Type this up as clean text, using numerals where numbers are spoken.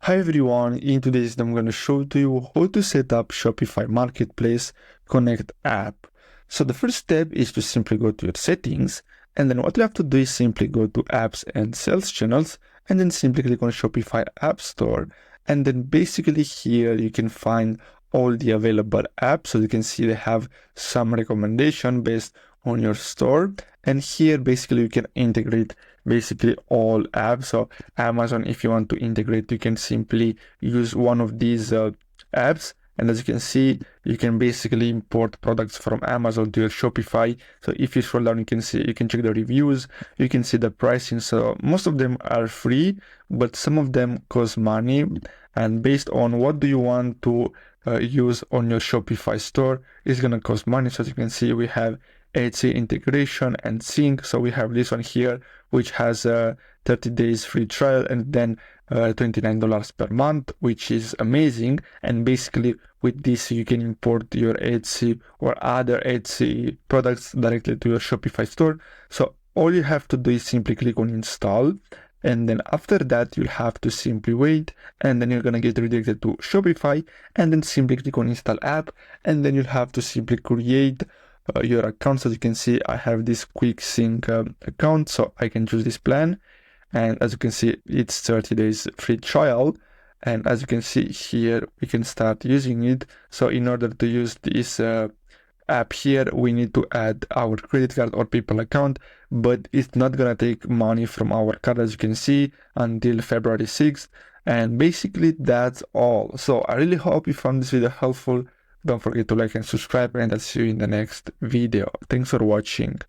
Hi everyone, in today's video I'm going to show to you how to set up Shopify Marketplace Connect App. So the first step is to simply go to your settings, and then what you have to do is simply go to apps and sales channels, and then simply click on Shopify App Store. And then basically here you can find all the available apps. So you can see they have some recommendation based on your store. And here basically you can integrate basically all apps. So Amazon, if you want to integrate, you can simply use one of these apps. And as you can see, you can basically import products from Amazon to your Shopify. So if you scroll down, you can see, you can check the reviews, you can see the pricing. So most of them are free, but some of them cost money. And based on what do you want to use on your Shopify store, it's going to cost money. So as you can see, we have Etsy integration and sync. So we have this one here, which has a 30 days free trial and then $29 per month, which is amazing. And basically with this, you can import your Etsy or other Etsy products directly to your Shopify store. So all you have to do is simply click on install. And then after that, you'll have to simply wait, and then you're going to get redirected to Shopify, and then simply click on install app, and then you'll have to simply create your account. So as you can see, I have this quick sync account, so I can choose this plan. And as you can see, it's 30 days free trial. And as you can see here, we can start using it. So in order to use this app here, we need to add our credit card or PayPal account, but it's not gonna take money from our card, as you can see, until February 6th. And basically that's all. So I really hope you found this video helpful. Don't forget to like and subscribe, and I'll see you in the next video. Thanks for watching.